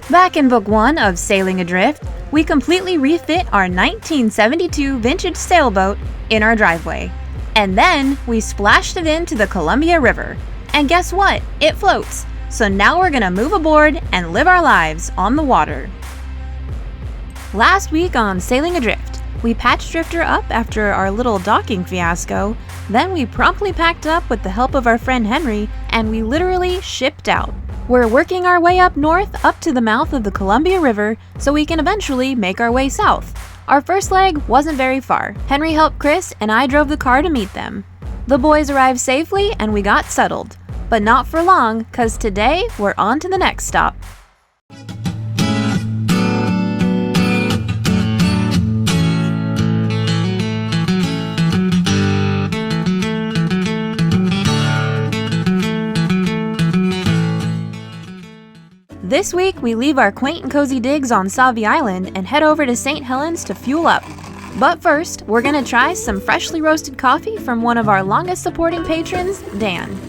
Back in Book 1 of Sailing Adrift, we completely refit our 1972 vintage sailboat in our driveway. And then we splashed it into the Columbia River. And guess what? It floats. So now we're gonna move aboard and live our lives on the water. Last week on Sailing Adrift, we patched Drifter up after our little docking fiasco. Then we promptly packed up with the help of our friend Henry, and we literally shipped out. We're working our way up north up to the mouth of the Columbia River so we can eventually make our way south. Our first leg wasn't very far. Henry helped Chris and I drove the car to meet them. The boys arrived safely and we got settled. But not for long, cause today we're on to the next stop. This week, we leave our quaint and cozy digs on Sauvie Island and head over to St. Helens to fuel up. But first, we're gonna try some freshly roasted coffee from one of our longest supporting patrons, Dan.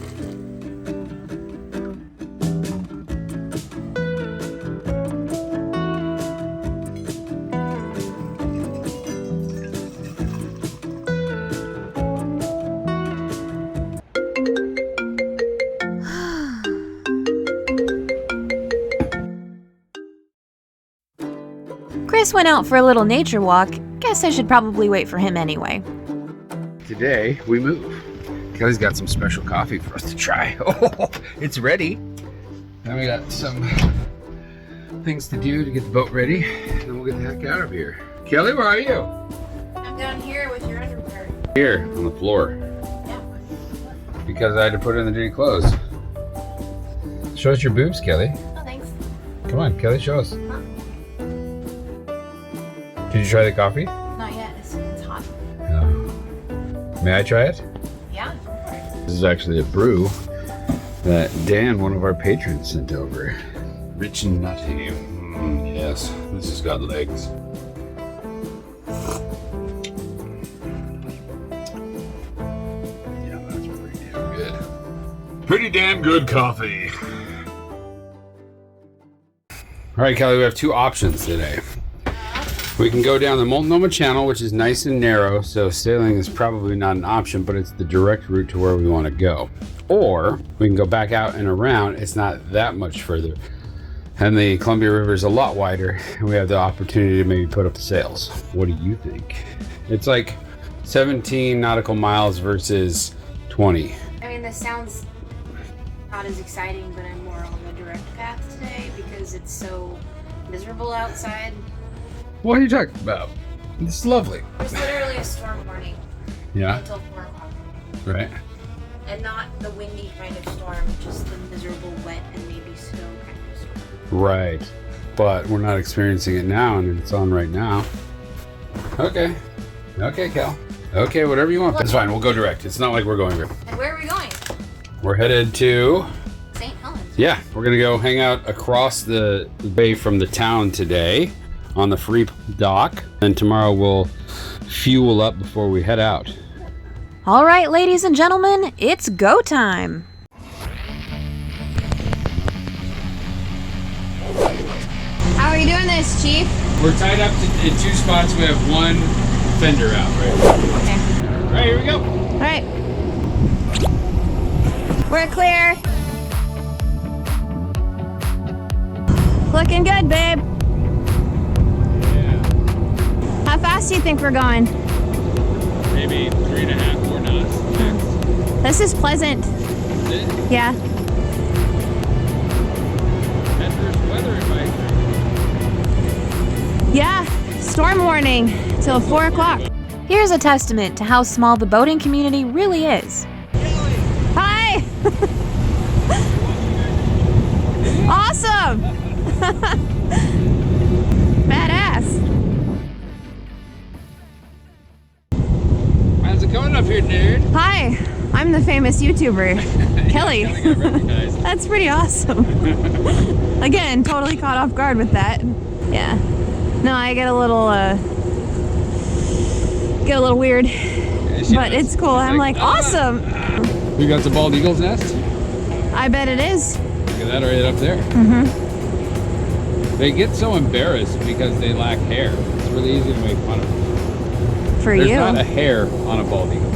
Chris went out for a little nature walk. Guess I should probably wait for him anyway. Today we move. Kelly's got some special coffee for us to try. Oh, it's ready. Then we got some things to do to get the boat ready, and then we'll get the heck out of here. Kelly, where are you? I'm down here with your underwear. Here on the floor. Yeah. Because I had to put in the dirty clothes. Show us your boobs, Kelly. Oh, thanks. Come on, Kelly, show us. Huh? Did you try the coffee? Not yet. It's hot. No. May I try it? Yeah. This is actually a brew that Dan, one of our patrons, sent over. Rich and nutty. Yes, this has got legs. Yeah, that's pretty damn good. Pretty damn good coffee. All right, Kelly, we have two options today. We can go down the Multnomah Channel, which is nice and narrow, so sailing is probably not an option, but it's the direct route to where we want to go. Or we can go back out and around. It's not that much further. And the Columbia River is a lot wider, and we have the opportunity to maybe put up the sails. What do you think? It's like 17 nautical miles versus 20. I mean, this sounds not as exciting, but I'm more on the direct path today because it's so miserable outside. What are you talking about? It's lovely. There's literally a storm warning. Yeah. Until 4 o'clock. Right. And not the windy kind of storm, just the miserable wet and maybe snow kind of storm. Right. But we're not experiencing it now, and it's on right now. Okay. Okay, Cal. Okay, whatever you want. That's fine. We'll go direct. It's not like we're going direct. And where are we going? We're headed to St. Helens. Yeah, we're gonna go hang out across the bay from the town today on the free dock, and tomorrow we'll fuel up before we head out. All right, ladies and gentlemen, it's go time. How are you doing this, Chief? We're tied up in two spots. We have one fender out right. Okay. All right, here we go. All right. We're clear. Looking good, babe. How fast do you think we're going? Maybe 3.5, 4 knots. This is pleasant. Is it? Yeah. Adverse weather advisory. Yeah. Storm warning till 4 o'clock. Here's a testament to how small the boating community really is. Hi! Awesome! Badass. How's it going up here, dude? Hi, I'm the famous YouTuber, Kelly. That's pretty awesome. Again, totally caught off guard with that. Yeah. No, I get a little weird, but it's cool. I'm like, awesome. We got the bald eagle's nest. I bet it is. Look at that right up there. They get so embarrassed because they lack hair. It's really easy to make fun of them. For There's you. not a hair on a bald eagle.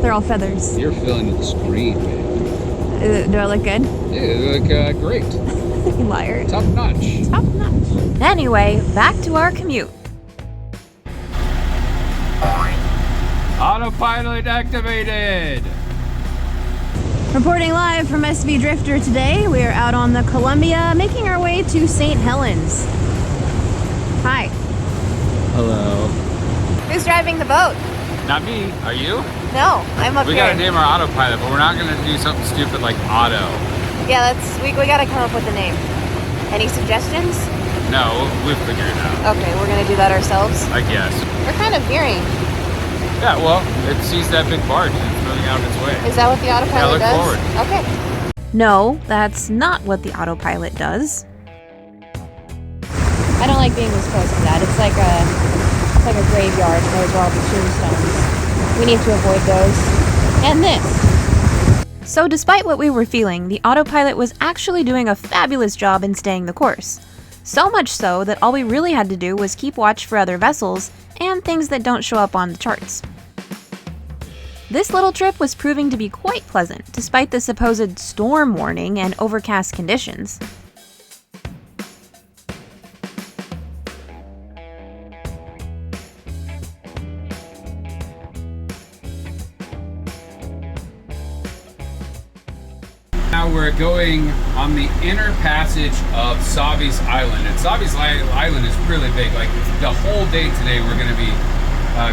They're all feathers. You're filling the screen, man. Do I look good? Yeah, you look great. You liar. Top notch. Top notch. Anyway, back to our commute. Autopilot activated. Reporting live from SV Drifter today, we are out on the Columbia, making our way to St. Helens. Hi. Hello. Who's driving the boat? Not me. Are you? No, I'm up We here. gotta name our autopilot, but we're not gonna do something stupid like auto. Yeah, we gotta come up with a name. Any suggestions? No, we'll figure it out. Okay, we're gonna do that ourselves. I guess. We're kind of veering. Yeah, well, it sees that big barge and it's moving out of its way. Is that what the autopilot look does? forward. Okay. No, that's not what the autopilot does. I don't like being this close to that. It's like a graveyard, and those are all the tombstones. We need to avoid those. And this. So despite what we were feeling, the autopilot was actually doing a fabulous job in staying the course. So much so that all we really had to do was keep watch for other vessels and things that don't show up on the charts. This little trip was proving to be quite pleasant, despite the supposed storm warning and overcast conditions. Now we're going on the inner passage of Savi's Island. And Savi's Island is really big. Like the whole day today we're going to be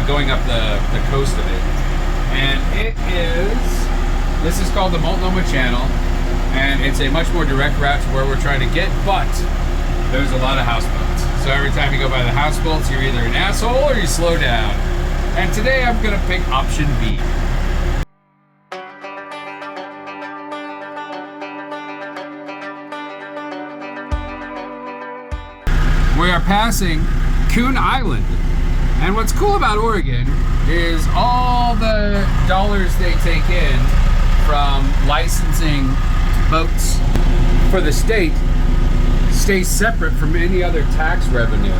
going up the coast of it. And this is called the Multnomah Channel. And it's a much more direct route to where we're trying to get, but there's a lot of houseboats. So every time you go by the houseboats, you're either an asshole or you slow down. And today I'm going to pick option B. We are passing Coon Island. And what's cool about Oregon is all the dollars they take in from licensing boats for the state stay separate from any other tax revenue,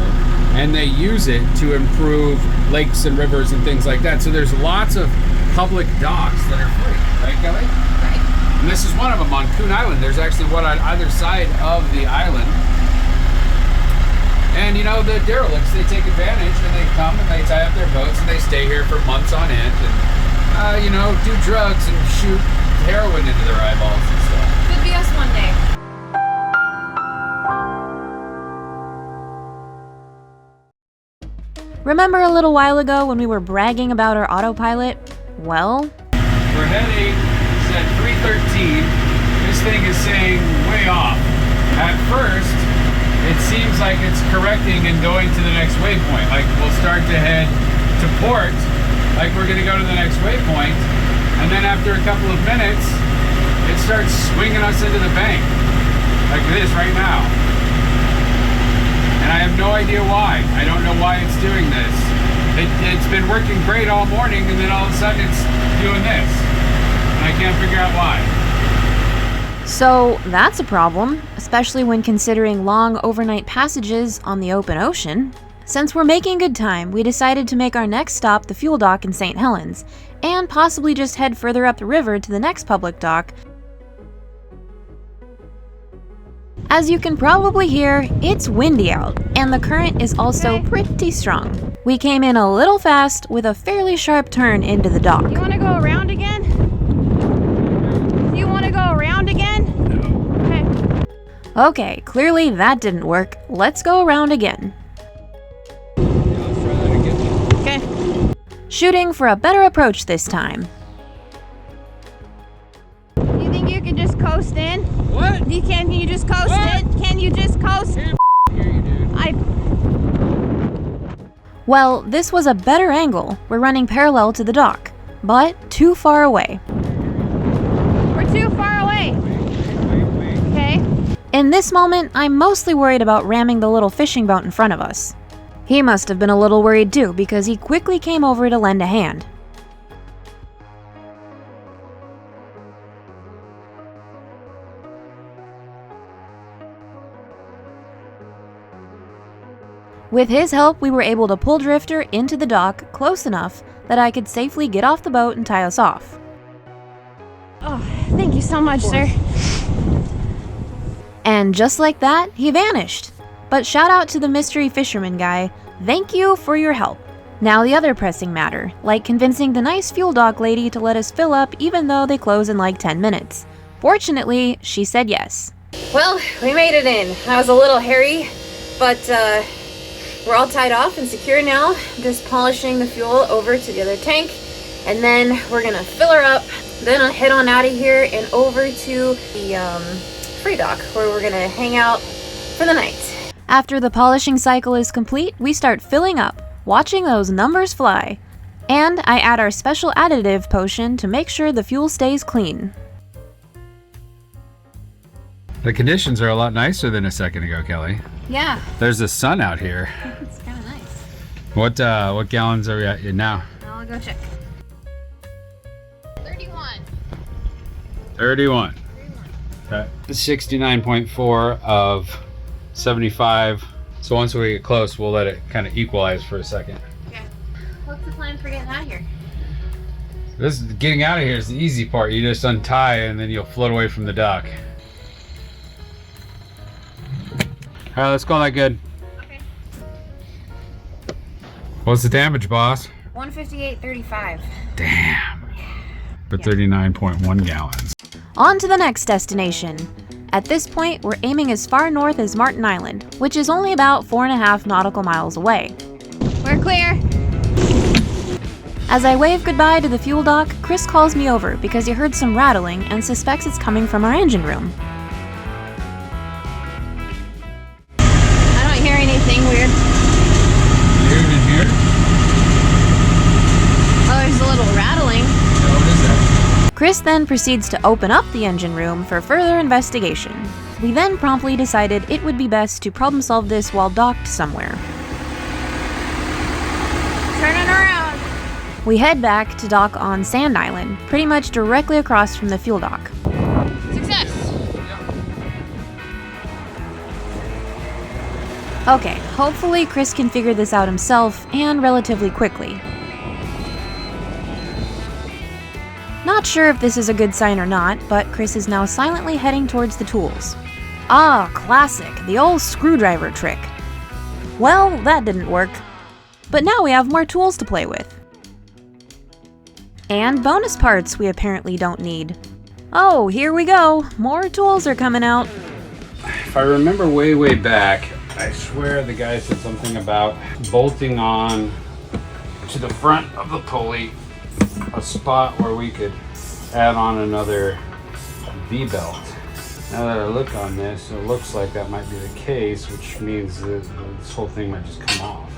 and they use it to improve lakes and rivers and things like that. So there's lots of public docks that are free, right, Kelly? Right. And this is one of them on Coon Island. There's actually one on either side of the island. And you know, the derelicts, they take advantage and they come and they tie up their boats and they stay here for months on end and, you know, do drugs and shoot heroin into their eyeballs and stuff. Could be us one day. Remember a little while ago when we were bragging about our autopilot? Well, We're heading, it's at 3:13. This thing is saying way off. At first, it seems like it's correcting and going to the next waypoint. Like we'll start to head to port, like we're gonna go to the next waypoint, and then after a couple of minutes, it starts swinging us into the bank, like this right now. And I have no idea why. I don't know why it's doing this. It's been working great all morning, and then all of a sudden it's doing this. And I can't figure out why. so that's a problem, especially when considering long overnight passages on the open ocean. Since we're making good time, we decided to make our next stop the fuel dock in St. Helens, and possibly just head further up the river to the next public dock. As you can probably hear, it's windy out, and the current is also pretty strong. We came in a little fast with a fairly sharp turn into the dock. You want to go around again? You want to go around again? Okay. Okay, clearly that didn't work. Let's go around again. Let's try that again. Okay. Shooting for a better approach this time. You think you can just coast in? What? Can you just coast What? in? Can you just coast? Hear you, dude. Well, this was a better angle. We're running parallel to the dock, but too far away. We're too far away. Okay. In this moment, I'm mostly worried about ramming the little fishing boat in front of us. He must have been a little worried too, because he quickly came over to lend a hand. With his help, we were able to pull Drifter into the dock close enough that I could safely get off the boat and tie us off. Oh, thank you so much, sir. And just like that, he vanished. But shout out to the mystery fisherman guy. Thank you for your help. Now the other pressing matter, like convincing the nice fuel dock lady to let us fill up even though they close in like 10 minutes. Fortunately, she said yes. Well, we made it in. That was a little hairy, but we're all tied off and secure now. Just polishing the fuel over to the other tank, and then we're gonna fill her up, then I'll head on out of here and over to the free dock where we're gonna hang out for the night. After the polishing cycle is complete, we start filling up, watching those numbers fly. And I add our special additive potion to make sure the fuel stays clean. The conditions are a lot nicer than a second ago, Kelly. Yeah, There's the sun out here. it's kind of nice. What gallons are we at now? I'll go check. 31. 31. Okay. 69.4 of 75. So once we get close, we'll let it kind of equalize for a second. Okay. What's the plan for getting out of here? This getting out of here is the easy part. You just untie and then you'll float away from the dock. All right, let's call that good. Okay. What's the damage, boss? 158.35. Damn. For 39.1 gallons. On to the next destination. At this point, we're aiming as far north as Martin Island, which is only about 4.5 nautical miles away. We're clear. As I wave goodbye to the fuel dock, Chris calls me over because he heard some rattling and suspects it's coming from our engine room. I don't hear anything weird. You hear it in here? Oh, there's a little rattling. Yeah, what is that? Chris then proceeds to open up the engine room for further investigation. We then promptly decided it would be best to problem solve this while docked somewhere. Turning around. We head back to dock on Sand Island, pretty much directly across from the fuel dock. Success. Okay, hopefully Chris can figure this out himself and relatively quickly. Not sure if this is a good sign or not, but Chris is now silently heading towards the tools. Ah, classic, the old screwdriver trick. Well, that didn't work. But now we have more tools to play with. And bonus parts we apparently don't need. Oh, here we go. More tools are coming out. If I remember way back, I swear the guy said something about bolting on to the front of the pulley a spot where we could add on another V-belt. Now that I look on this, it looks like that might be the case, which means that this whole thing might just come off.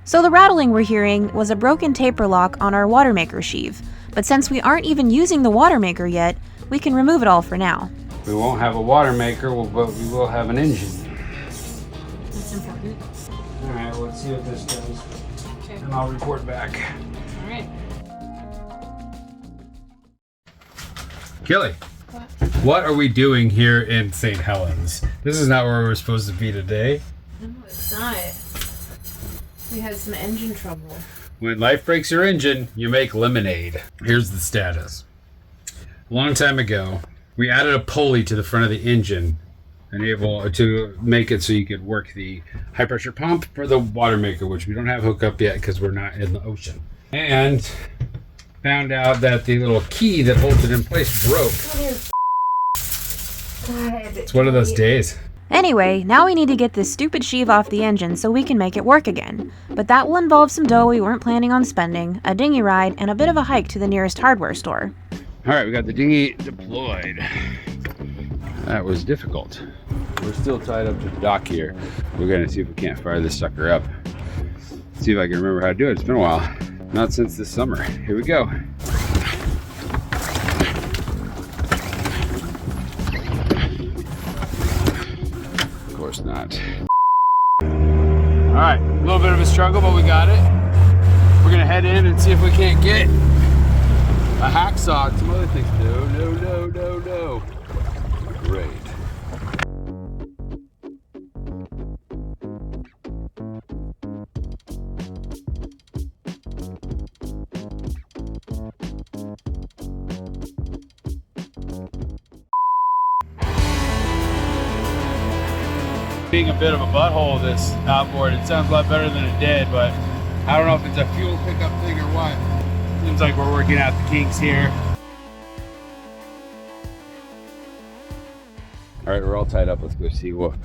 So the rattling we're hearing was a broken taper lock on our water maker sheave, but since we aren't even using the water maker yet, we can remove it all for now. We won't have a water maker, but we will have an engine. That's important. Alright, let's see what this does. Okay. And I'll report back. All right. Kelly, what are we doing here in St. Helens? This is not where we're supposed to be today. No, it's not. We had some engine trouble. When life breaks your engine, you make lemonade. Here's the status. A long time ago, we added a pulley to the front of the engine and able to make it so you could work the high pressure pump for the water maker, which we don't have hooked up yet because we're not in the ocean. And found out that the little key that holds it in place broke. It's one of those days. Anyway, now we need to get this stupid sheave off the engine so we can make it work again. But that will involve some dough we weren't planning on spending, a dinghy ride, and a bit of a hike to the nearest hardware store. All right, we got the dinghy deployed. That was difficult. We're still tied up to the dock here. We're gonna see if we can't fire this sucker up. See if I can remember how to do it. It's been a while. Not since this summer. Here we go. Of course not. All right, a little bit of a struggle, but we got it. We're gonna head in and see if we can't get a hacksaw and some other things. No. Great. Being a bit of a butthole, this outboard, it sounds a lot better than it did, but I don't know if it's a fuel pickup thing or what. Seems like we're working out the kinks here. All right, we're all tied up. Let's go see what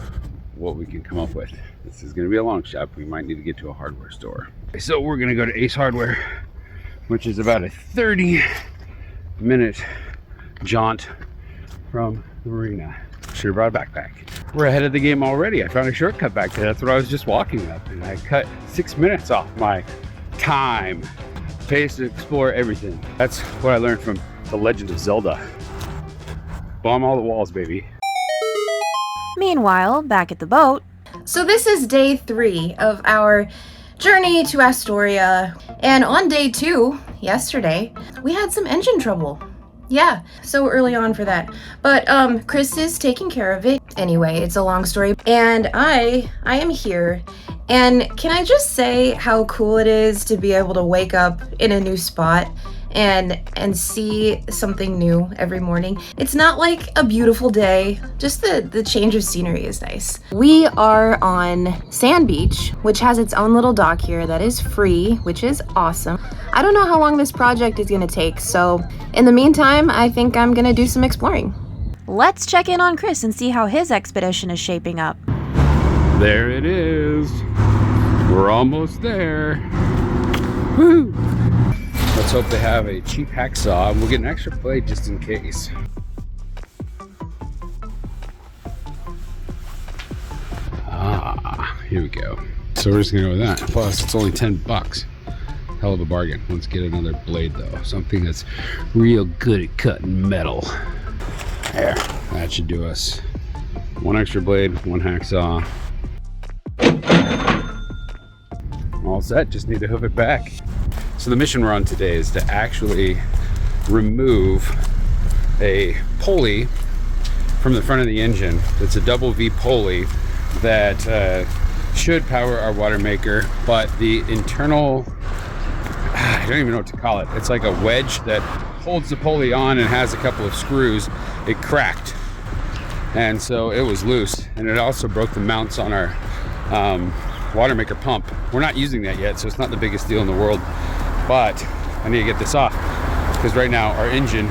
we can come up with. This is gonna be a long shot. We might need to get to a hardware store. So we're gonna go to Ace Hardware, which is about a 30-minute jaunt from the marina. Should have brought a backpack. We're ahead of the game already. I found a shortcut back there. That's what I was just walking up, and I cut 6 minutes off my time. Pace to explore everything. That's what I learned from The Legend of Zelda. Bomb all the walls, baby. Meanwhile, back at the boat, So this is day 3 of our journey to Astoria. And on day 2, yesterday, we had some engine trouble. Yeah, so early on for that. But Chris is taking care of it. Anyway, it's a long story. And I am here. And can I just say how cool it is to be able to wake up in a new spot and see something new every morning. It's not like a beautiful day, just the change of scenery is nice. We are on Sand Beach, which has its own little dock here that is free, which is awesome. I don't know how long this project is gonna take, so in the meantime, I think I'm gonna do some exploring. let's check in on Chris and see how his expedition is shaping up. There it is. We're almost there. Woo! Let's hope they have a cheap hacksaw, and we'll get an extra blade just in case. Ah, here we go. So we're just gonna go with that. Plus, it's only 10 bucks. Hell of a bargain. Let's get another blade though. Something that's real good at cutting metal. There, that should do us. One extra blade, one hacksaw. All set, just need to hoof it back. So the mission we're on today is to actually remove a pulley from the front of the engine. It's a double V pulley that should power our water maker, but the internal, I don't even know what to call it. It's like a wedge that holds the pulley on and has a couple of screws. It cracked, and so it was loose, and it also broke the mounts on our water maker pump. We're not using that yet, so it's not the biggest deal in the world, but I need to get this off because right now our engine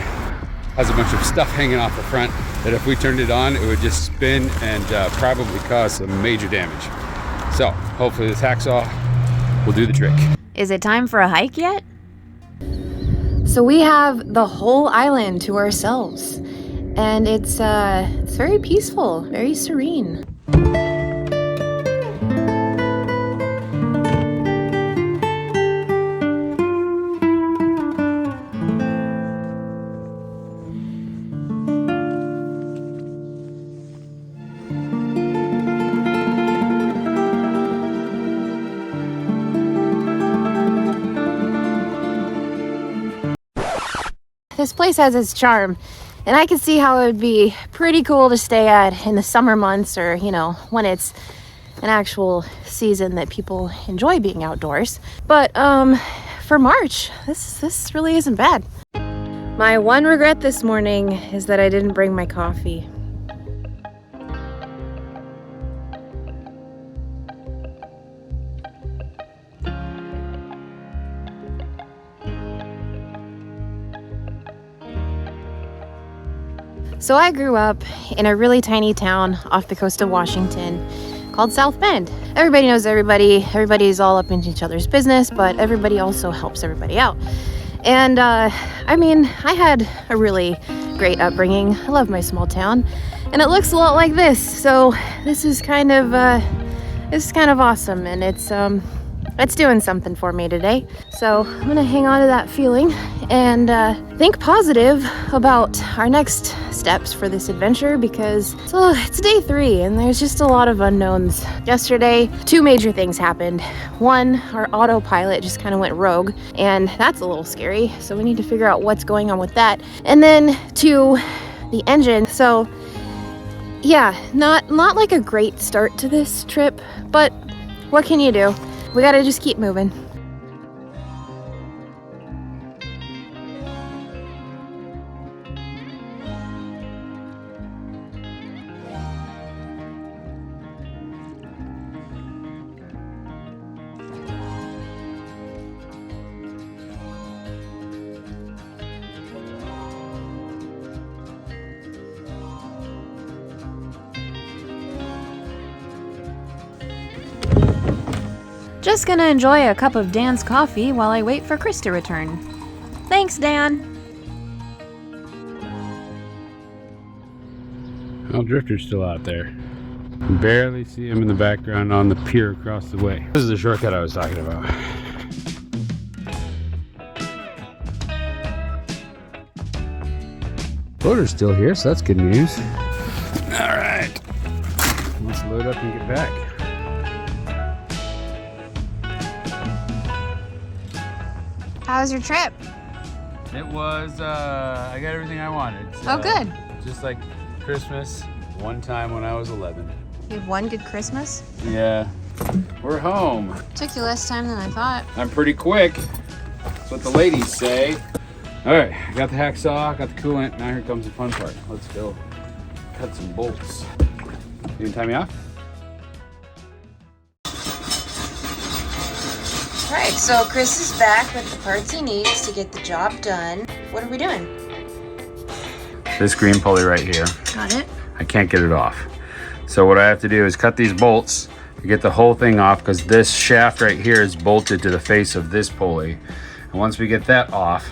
has a bunch of stuff hanging off the front that if we turned it on, it would just spin and probably cause some major damage. So hopefully this hacksaw will do the trick. Is it time for a hike yet? So we have the whole island to ourselves, and it's very peaceful, very serene. This place has its charm, and I can see how it would be pretty cool to stay at in the summer months, or you know, when it's an actual season that people enjoy being outdoors. But for March, this really isn't bad. My one regret this morning is that I didn't bring my coffee. So I grew up in a really tiny town off the coast of Washington called South Bend. Everybody knows everybody. Everybody's all up in each other's business, but everybody also helps everybody out. And I mean, I had a really great upbringing. I love my small town, and it looks a lot like this. So this is kind of awesome, and it's doing something for me today. So I'm gonna hang on to that feeling and think positive about our next steps for this adventure, because it's day 3 and there's just a lot of unknowns. Yesterday, 2 major things happened. One, our autopilot just kind of went rogue, and that's a little scary. So we need to figure out what's going on with that. And then 2, the engine. So yeah, not like a great start to this trip, but what can you do? We gotta just keep moving. Just gonna enjoy a cup of Dan's coffee while I wait for Chris to return. Thanks, Dan. Oh, Drifter's still out there. Barely see him in the background on the pier across the way. This is the shortcut I was talking about. Floater's still here, so that's good news. All right, let's load up and get back. How was your trip? It was, I got everything I wanted. So Oh, good. Just like Christmas, one time when I was 11. You have one good Christmas? Yeah, we're home. Took you less time than I thought. I'm pretty quick. That's what the ladies say. All right, I got the hacksaw, got the coolant. Now here comes the fun part. Let's go cut some bolts. You gonna tie me off? All right, so Chris is back with the parts he needs to get the job done. What are we doing? This green pulley right here, Got it. I can't get it off. So what I have to do is cut these bolts to get the whole thing off, because this shaft right here is bolted to the face of this pulley. And once we get that off,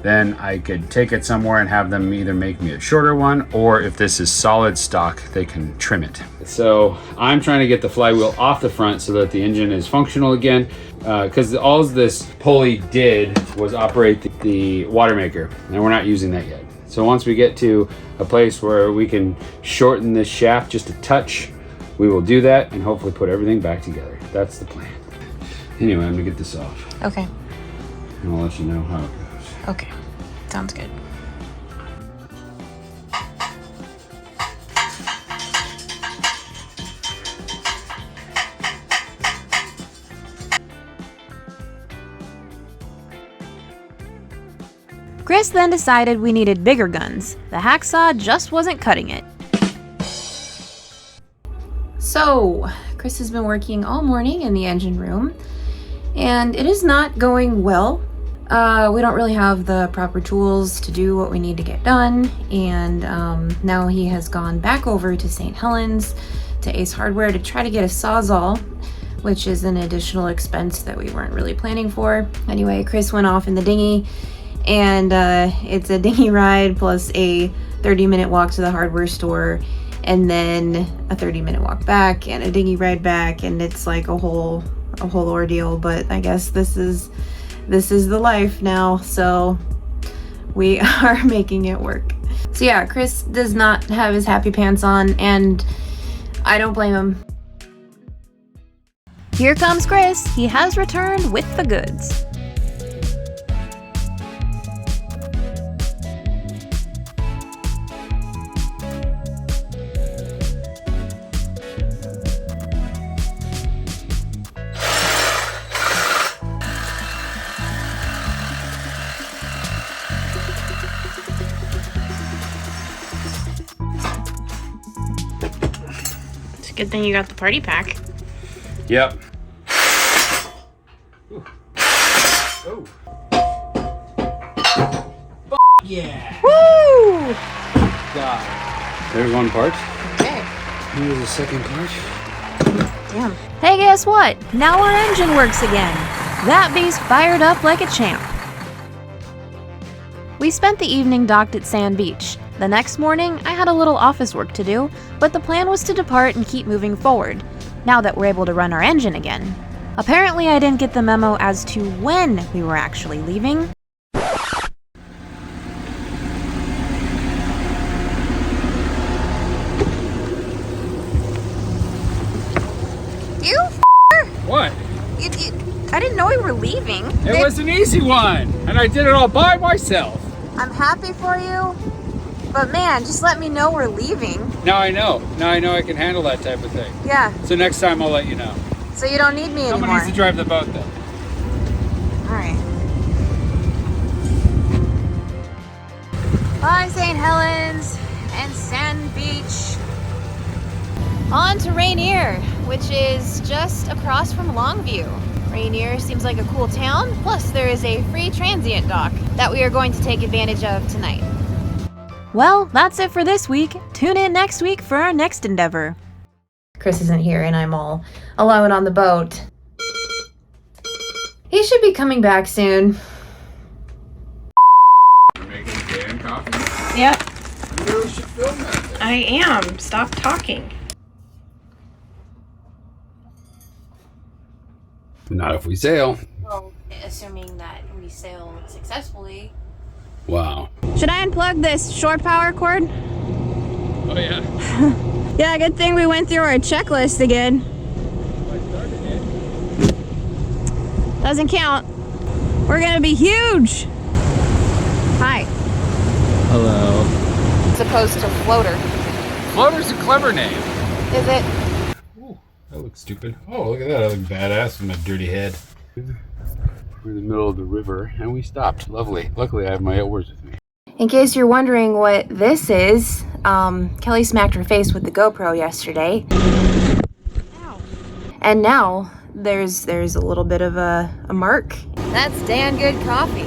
then I could take it somewhere and have them either make me a shorter one, or if this is solid stock, they can trim it. So I'm trying to get the flywheel off the front so that the engine is functional again, because all this pulley did was operate the water maker, and we're not using that yet. So once we get to a place where we can shorten this shaft just a touch, we will do that and hopefully put everything back together. That's the plan. Anyway, I'm gonna get this off. Okay. And I'll let you know how it goes. Okay. Sounds good. Chris then decided we needed bigger guns. The hacksaw just wasn't cutting it. So, Chris has been working all morning in the engine room, and it is not going well. We don't really have the proper tools to do what we need to get done, and now he has gone back over to St. Helens to Ace Hardware to try to get a Sawzall, which is an additional expense that we weren't really planning for. Anyway, Chris went off in the dinghy, and it's a dinghy ride plus a 30-minute walk to the hardware store, and then a 30-minute walk back and a dinghy ride back, and it's like a whole ordeal. But I guess this is the life now, so we are making it work. So yeah, Chris does not have his happy pants on, and I don't blame him. Here comes Chris. He has returned with the goods. Good thing you got the party pack. Yep. Oh. Yeah. Woo! God. There's one part. Okay. Here's the second part. Damn. Hey, guess what? Now our engine works again. That beast fired up like a champ. We spent the evening docked at Sand Beach. The next morning, I had a little office work to do, but the plan was to depart and keep moving forward, now that we're able to run our engine again. Apparently, I didn't get the memo as to when we were actually leaving. You What? I didn't know we were leaving. It was an easy one, and I did it all by myself. I'm happy for you, but man, just let me know we're leaving. Now I know. Now I know I can handle that type of thing. Yeah, So next time I'll let you know. so you don't need me anymore. Someone needs to drive the boat then. Alright. Bye, St. Helens and Sand Beach. On to Rainier, which is just across from Longview. Rainier seems like a cool town, plus there is a free transient dock that we are going to take advantage of tonight. Well, that's it for this week. Tune in next week for our next endeavor. Chris isn't here and I'm all alone on the boat. He should be coming back soon. You're making Dan coffee? Yep, You really should film that thing. I am. Stop talking. Not if we sail. Well, assuming that we sail successfully. Wow. Should I unplug this shore power cord? Oh yeah. Yeah, good thing we went through our checklist again. Doesn't count. We're gonna be huge. Hi. Hello. As opposed to floater. Floater's a clever name. Is it? Ooh, that looks stupid. Oh, look at that. I look badass with my dirty head. We're in the middle of the river and we stopped. Lovely. Luckily, I have my oars with me. In case you're wondering what this is, Kelly smacked her face with the GoPro yesterday. Ow. And now there's a little bit of a mark. That's damn good coffee.